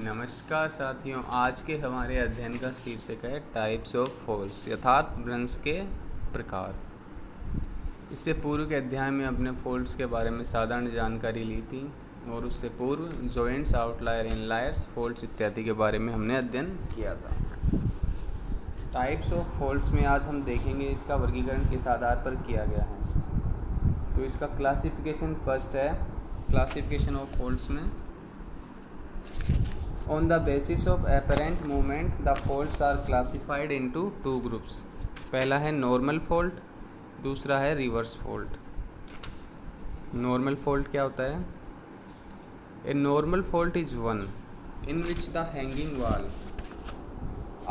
नमस्कार साथियों, आज के हमारे अध्ययन का शीर्षक है टाइप्स ऑफ फॉल्स, यथार्थ भ्रंश के प्रकार। इससे पूर्व के अध्याय में अपने फॉल्ट्स के बारे में साधारण जानकारी ली थी और उससे पूर्व जॉइंट्स, आउटलायर, इनलायर्स, फॉल्ट्स इत्यादि के बारे में हमने अध्ययन किया था। टाइप्स ऑफ फॉल्ट्स में आज हम देखेंगे इसका वर्गीकरण किस आधार पर किया गया है। तो इसका क्लासिफिकेशन फर्स्ट है। क्लासिफिकेशन ऑफ फॉल्ट्स में On the basis of apparent movement, the faults are classified into two groups. पहला है नॉर्मल फॉल्ट, दूसरा है रिवर्स फॉल्ट। नॉर्मल फॉल्ट क्या होता है? A normal fault is one in which the hanging wall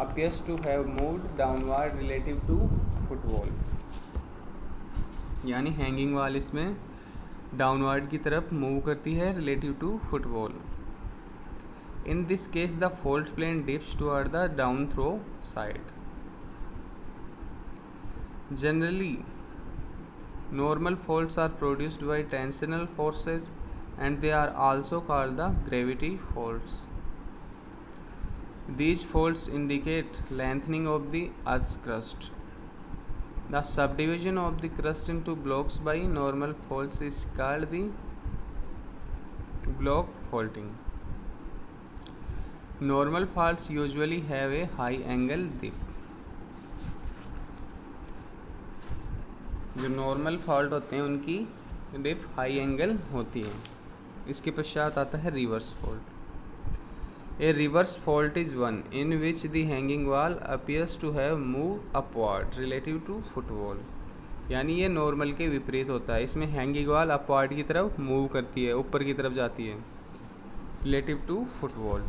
appears to have moved downward relative to footwall. यानी hanging wall इसमें downward की तरफ मूव करती है relative to footwall. In this case, the fault plane dips toward the down throw side. Generally, normal faults are produced by tensional forces and they are also called the gravity faults. These faults indicate lengthening of the Earth's crust. The subdivision of the crust into blocks by normal faults is called the block faulting. Normal faults usually have a high angle dip. जो normal fault होते हैं उनकी dip high angle होती है। इसके पश्चात आता है reverse fault. A reverse fault is one in which the hanging wall appears to have move upward relative to footwall. यानी ये नॉर्मल के विपरीत होता है। इसमें हैंगिंग वॉल अपवर्ड की तरफ मूव करती है, ऊपर की तरफ जाती है relative to footwall.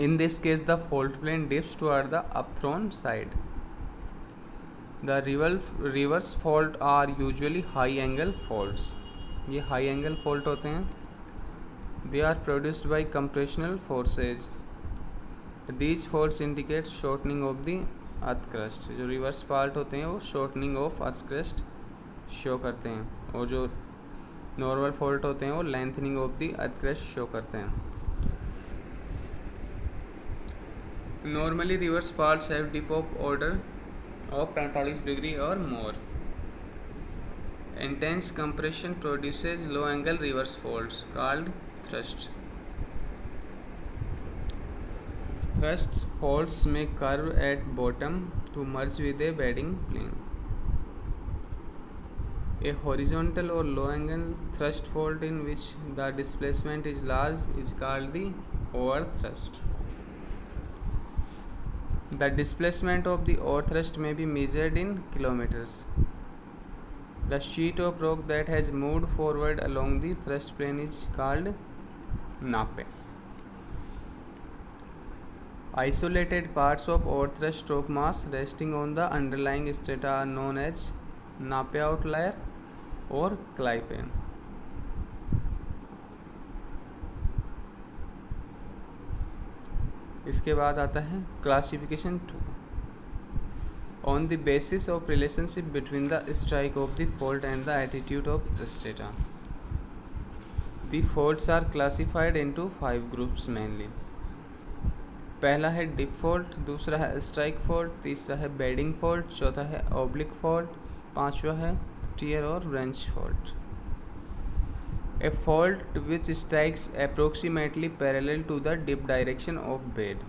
In this case, the fault plane dips toward the upthrown side. The reverse fault are usually high angle faults. ये high angle fault होते हैं। They are produced by compressional forces. These faults indicate shortening of the earth crust. जो reverse fault होते हैं वो shortening of earth crust show करते हैं, और जो normal fault होते हैं वो lengthening of the earth crust show करते हैं। Normally reverse faults have dip of order of 45 degree or more. Intense compression produces low angle reverse faults called thrust. Thrust faults may curve at bottom to merge with a bedding plane. A horizontal or low angle thrust fault in which the displacement is large is called the overthrust. The displacement of the overthrust may be measured in kilometers. The sheet of rock that has moved forward along the thrust plane is called nape. Isolated parts of overthrust rock mass resting on the underlying strata are known as nape outlier or clype. इसके बाद आता है classification 2 on the basis of relationship between the strike of the fault and the attitude of the strata. The faults are classified into 5 groups mainly. पहला है dip fault, दूसरा है strike fault, तीसरा है बेडिंग फॉल्ट, चौथा है oblique fault, पांचवा है टियर और branch fault. A fault which strikes approximately parallel to the dip direction of bed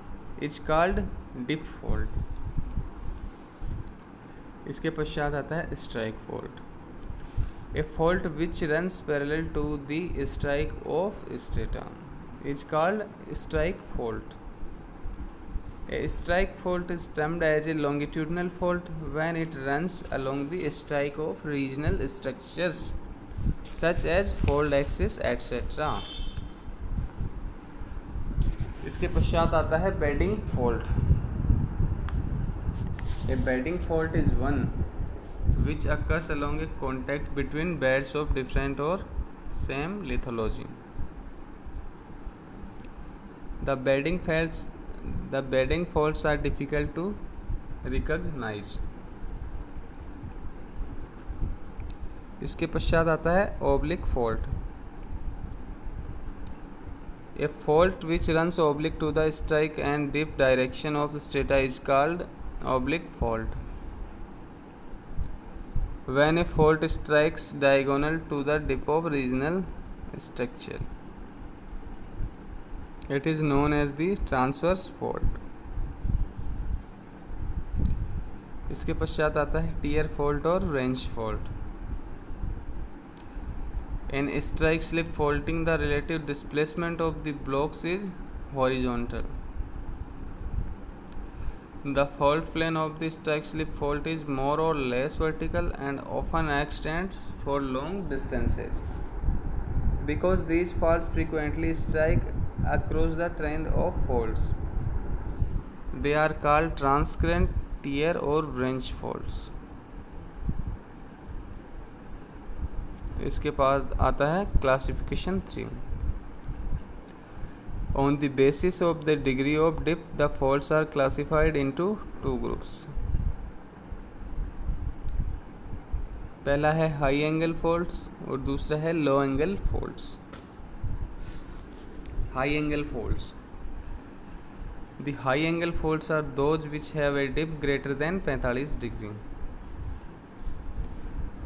is called dip fault. इसके पश्चात आता है strike fault. A fault which runs parallel to the strike of strata is called strike fault. A strike fault is termed as a longitudinal fault when it runs along the strike of regional structures such as fold axis etc. इसके पश्चात आता है bedding fault. A bedding fault is one which occurs along a contact between beds of different or same lithology. The bedding faults are difficult to recognize. इसके पश्चात आता है oblique fault. A fault which runs oblique to the strike and dip direction of the strata is called oblique fault. When a fault strikes diagonal to the dip of regional structure, it is known as the transverse fault. इसके पश्चात आता है tier fault और range fault. In strike slip faulting, the relative displacement of the blocks is horizontal. The fault plane of the strike slip fault is more or less vertical and often extends for long distances. Because these faults frequently strike across the trend of faults, they are called transcurrent, tier or range faults. इसके बाद आता है classification 3. On the basis of the degree of dip, the faults are classified into two groups. पहला है high angle faults और दूसरा है low angle faults. High angle faults. The high angle faults are those which have a dip greater than 45 degree.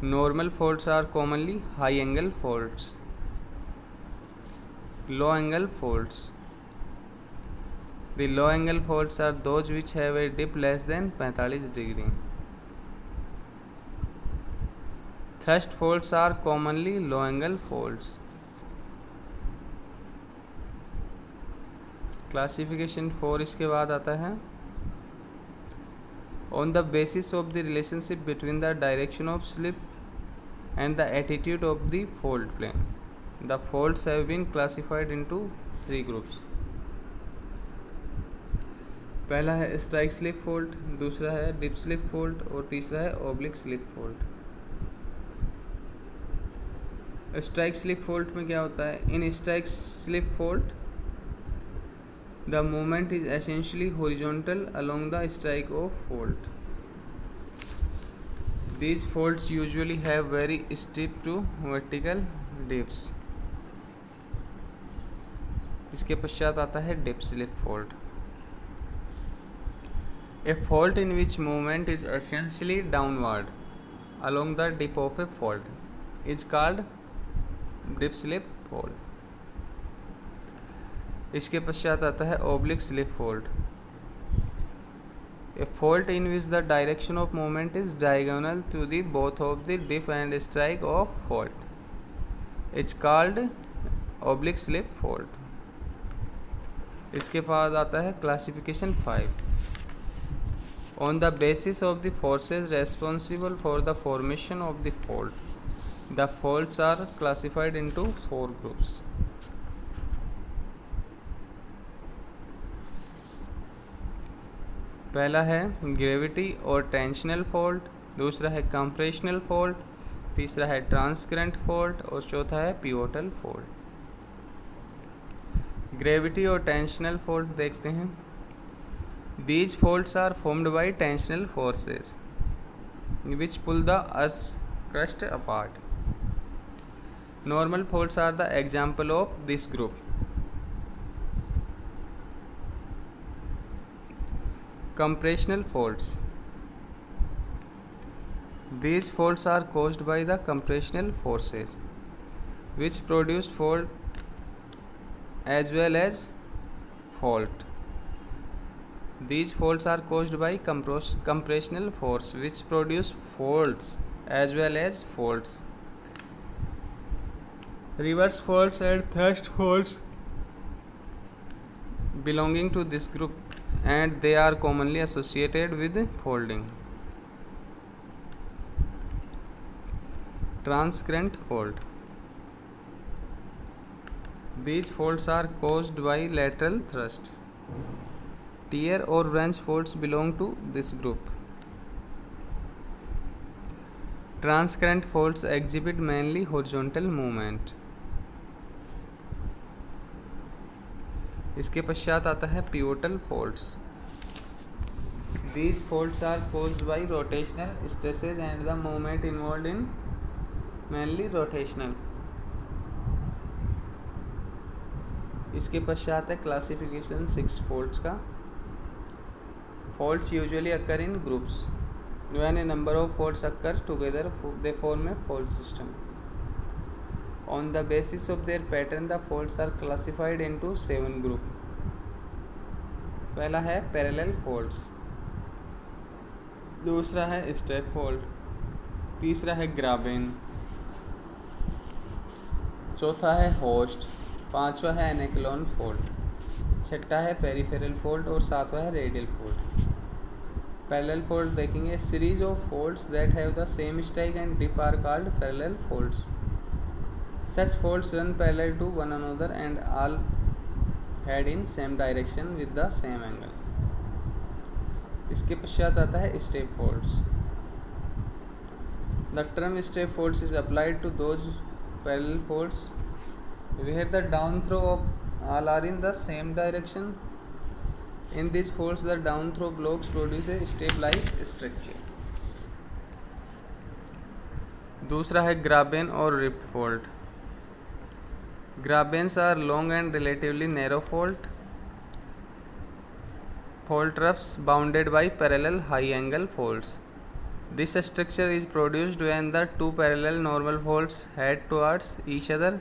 Normal faults are commonly high angle faults. Low angle faults. The low angle faults are those which have a dip less than 45 degree. Thrust faults are commonly low angle faults. Classification 4 इसके बाद आता है. On the basis of the relationship between the direction of slip and the attitude of the fault plane, the faults have been classified into 3 groups. पहला है strike slip fault, दूसरा है dip slip fault और तीसरा है oblique slip fault. Strike slip fault में क्या होता है? In strike slip fault the movement is essentially horizontal along the strike of fault. These faults usually have very steep to vertical dips. इसके पश्चात आता है dip slip fault. A fault in which movement is essentially downward along the dip of a fault is called dip slip fault. इसके पश्चात आता है oblique slip fault. A fault in which the direction of movement is diagonal to the both of the dip and strike of fault is called oblique slip fault. इसके बाद आता है classification 5. On the basis of the forces responsible for the formation of the fault, the faults are classified into 4 groups. पहला है gravity और tensional fault, दूसरा है compressional fault, तीसरा है ट्रांसकरेंट फॉल्ट और चौथा है पिवोटल फॉल्ट. ग्रेविटी और टेंशनल फॉल्ट देखते हैं. These faults are formed by tensional forces which pull the earth crust apart. Normal faults are the example of this group. Compressional faults. These faults are caused by the compressional forces which produce fault as well as fault. These faults are caused by compressional force which produce faults as well as faults. Reverse faults and thrust faults belonging to this group, and they are commonly associated with folding. Transcurrent fault. These faults are caused by lateral thrust. Tear or wrench faults belong to this group. Transcurrent faults exhibit mainly horizontal movement. इसके पश्चात आता है pivotal faults. These faults are caused by rotational stresses and the movement involved in mainly rotational. इसके पश्चात है classification 6 faults का। Faults usually occur in groups. When a number of faults occur together, they form a fault system. On the basis of their pattern, the faults are classified into 7 groups. पहला है parallel faults, दूसरा है step fault, तीसरा है graben, चौथा है host, पांचवा है anaclon fault, छठा है peripheral fault और सातवां है radial fault. पैरेलल फॉल्ट देखेंगे, series of faults that have the same strike and dip are called parallel faults. Such faults run parallel to one another and all head in same direction with the same angle. इसके पश्चात आता है step faults. The term step faults is applied to those parallel faults where the down throw of all are in the same direction. In these faults, the down throw blocks produce a step-like structure. दूसरा है graben और rift fault. Grabens are long and relatively narrow fault troughs bounded by parallel high-angle faults. This structure is produced when the two parallel normal faults head towards each other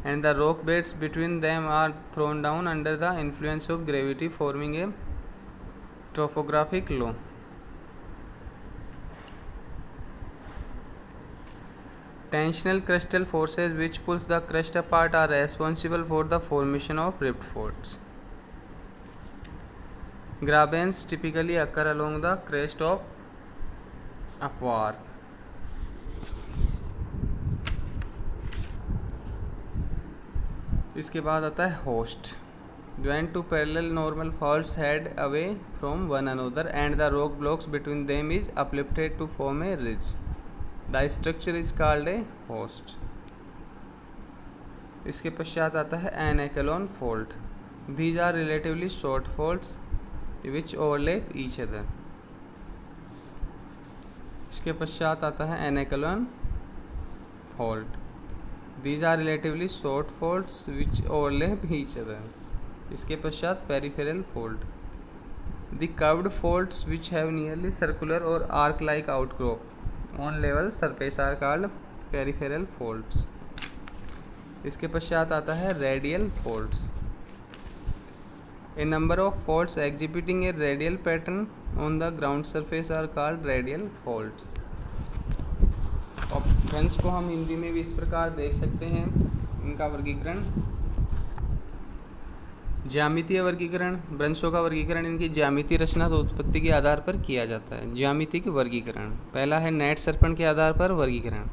and the rock beds between them are thrown down under the influence of gravity, forming a topographic low. Tensional crustal forces which push the crust apart are responsible for the formation of rift faults. Grabens typically occur along the crest of upward. इसके बाद आता है host. When two parallel normal faults head away from one another and the rock blocks between them is uplifted to form a ridge, the structure is called a host. इसके पश्चात आता है anaclon fault. These are relatively short faults which overlap each other. इसके पश्चात आता है anaclon fault. These are relatively short faults which overlap each other. इसके पश्चात peripheral fault. The curved faults which have nearly circular or arc-like outcrop on level surface are called peripheral faults. इसके पश्चात आता है radial faults. A number of faults exhibiting a radial pattern on the ground surface are called radial faults. Options को हम हिंदी में भी इस प्रकार देख सकते हैं. इनका वर्गीकरण, ज्यामितीय वर्गीकरण, ब्रंशों का वर्गीकरण इनकी ज्यामितीय रचना तो उत्पत्ति के आधार पर किया जाता है. ज्यामितीय वर्गीकरण, पहला है नेट सर्पण के आधार पर वर्गीकरण.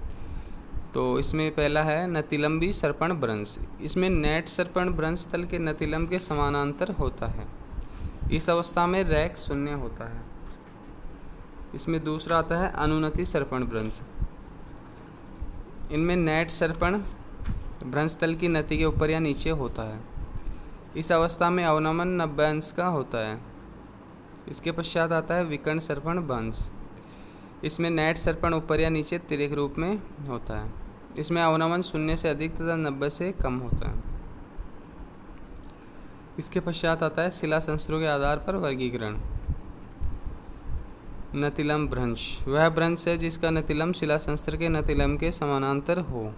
तो इसमें पहला है नतिलंबी सर्पण भ्रंश. इसमें नेट सर्पण भ्रंश तल के नतिलंब के समानांतर होता है. इस अवस्था में रैक शून्य होता है. इसमें दूसरा आता है अनुनति सर्पण भ्रंश. इनमें नेट सर्पण भ्रंश तल की नति के ऊपर या नीचे होता है. इस अवस्था में अवनमन 90 अंश का होता है. इसके पश्चात आता है विकर्ण सर्पण भ्रंश. इसमें नेट सर्पण ऊपर या नीचे तिर्यक रूप में होता है. इसमें अवनमन 0 से अधिक तथा 90 से कम होता है. इसके पश्चात आता है शिला संस्तरों के आधार पर वर्गीकरण. नतिलंब भ्रंश वह भ्रंश है जिसका नतिलंब शिला संस्तर के नतिलंब के समानांतर हो.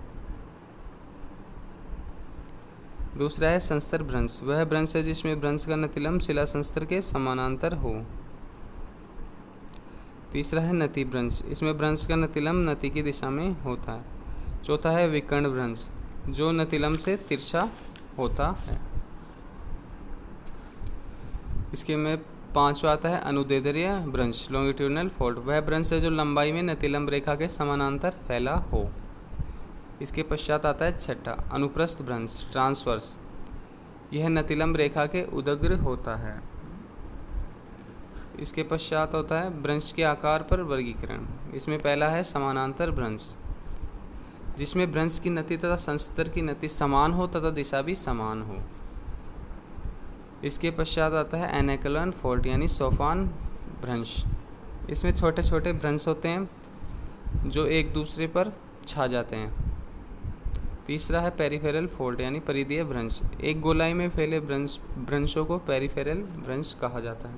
दूसरा है संस्तर भ्रंश. वह भ्रंश है जिसमें भ्रंश का नतिलंब शिला संस्तर के समानांतर हो. तीसरा है नति भ्रंश. इसमें भ्रंश का नतिलंब नति की दिशा में होता है. चौथा है विकर्ण भ्रंश जो नतिलंब से तिरछा होता है. इसके में पांचवा आता है अनुदैर्ध्य भ्रंश लॉन्गिट्यूडनल फॉल्ट. वह भ्रंश है जो लंबाई में नतिलंब रेखा के समानांतर फैला हो. इसके पश्चात आता है छठा अनुप्रस्थ भ्रंश ट्रांसवर्स. यह नतिलंब रेखा के उदग्र होता है. इसके पश्चात होता है भ्रंश के आकार पर वर्गीकरण. इसमें पहला है समानांतर भ्रंश जिसमें भ्रंश की नति तथा संस्तर की नति समान हो तथा दिशा भी समान हो. इसके पश्चात आता है एनाक्लोन फॉल्ट यानी सोपान भ्रंश. इसमें छोटे छोटे भ्रंश होते हैं जो एक दूसरे पर छा जाते हैं. तीसरा है पेरिफेरल फोल्ड यानी परिधीय भ्रंश। एक गोलाई में फैले भ्रंशों को पेरिफेरल भ्रंश कहा जाता है।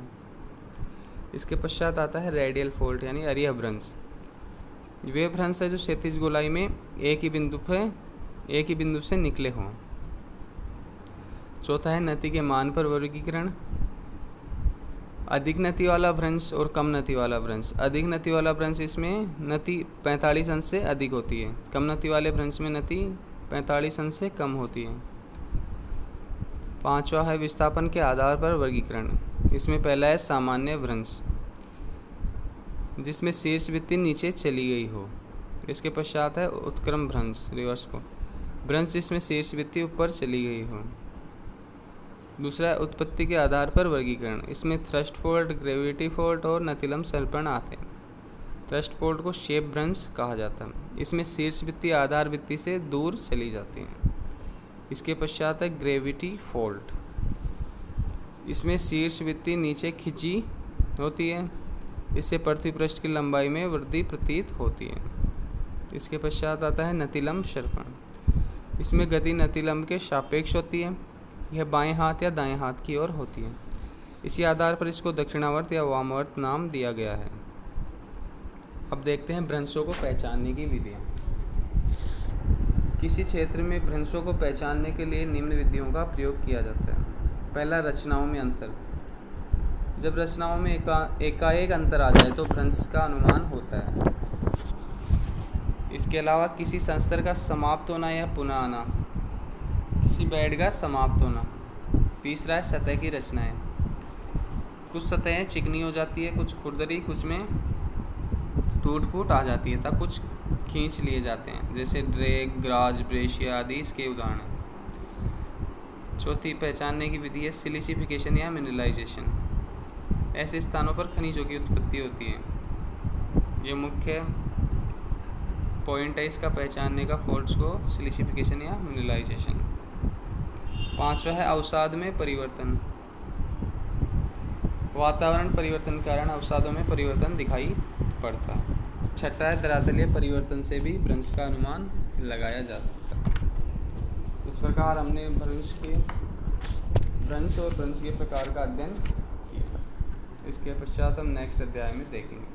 इसके पश्चात आता है रेडियल फोल्ड यानी अरीय भ्रंश। वे भ्रंश है जो क्षैतिज गोलाई में एक ही बिंदु से निकले हों। चौथा है नति के मान पर वर्गीकरण। अधिक नति वाला भ्रंश और कम नति वाला भ्रंश। अधिक नति वाला भ्रंश, इसमें नति 45 अंश से अधिक होती है। कम नति वाले भ्रंश में नति 45 अंश से कम होती है। पांचवा है विस्थापन के आधार पर वर्गीकरण। इसमें पहला है सामान्य भ्रंश, जिसमें शीर्ष भित्ति नीचे चली गई हो। इसके पश्चात है उत्क्रम भ्रंश, रिवर्स भ्रंश, जिसमें शीर्ष भित्ति ऊपर चली गई हो। दूसरा है उत्पत्ति के आधार पर वर्गीकरण। इसमें थ्रस्ट फोल्ड, ग्रेविटी फोल्ड और नतिलम सर्पण आते हैं। थ्रस्ट फोल्ड को शेप भ्रंश कहा जाता है। इसमें शीर्ष भित्ति आधार भित्ति से दूर चली जाती है। इसके पश्चात है ग्रेविटी फोल्ड। इसमें शीर्ष भित्ति नीचे खिंची होती है। इससे पृथ्वी पृष्ठ की लंबाई में वृद्धि प्रतीत होती है। इसके पश्चात आता है नतिलम सर्पण। इसमें गति नतिलम के सापेक्ष होती है। यह बाएं हाथ या दाएं हाथ की ओर होती है। इसी आधार पर इसको दक्षिणावर्त या वामावर्त नाम दिया गया है। अब देखते हैं भ्रंशों को पहचानने की विधियाँ। किसी क्षेत्र में भ्रंशों को पहचानने के लिए निम्न विधियों का प्रयोग किया जाता है। पहला, रचनाओं में अंतर। जब रचनाओं में एकाएक अंतर आ जाए तो भ्रंश का अनुमान होता है। इसके अलावा किसी संस्तर का समाप्त होना या पुनः आना, किसी बेड का समाप्त होना। तीसरा है सतह की रचनाएं। कुछ सतहें चिकनी हो जाती है, कुछ खुरदरी, कुछ में टूट फूट आ जाती है, तब कुछ खींच लिए जाते हैं, जैसे ड्रैग, ग्राज, ब्रेशिया आदि इसके उदाहरण हैं। चौथी पहचानने की विधि है सिलिसिफिकेशन या मिनरलाइजेशन। ऐसे स्थानों पर खनिजों की उत्पत्ति होती है। ये मुख्य पॉइंट है इसका पहचानने का, फोल्ड्स को सिलिसिफिकेशन या मिनरलाइजेशन। पांचवा है अवसाद में परिवर्तन। वातावरण परिवर्तन के कारण अवसादों में परिवर्तन दिखाई पड़ता है। छठा है धरातलीय परिवर्तन से भी भ्रंश का अनुमान लगाया जा सकता है। इस प्रकार हमने भ्रंश और भ्रंश के प्रकार का अध्ययन किया। इसके पश्चात हम नेक्स्ट अध्याय में देखेंगे।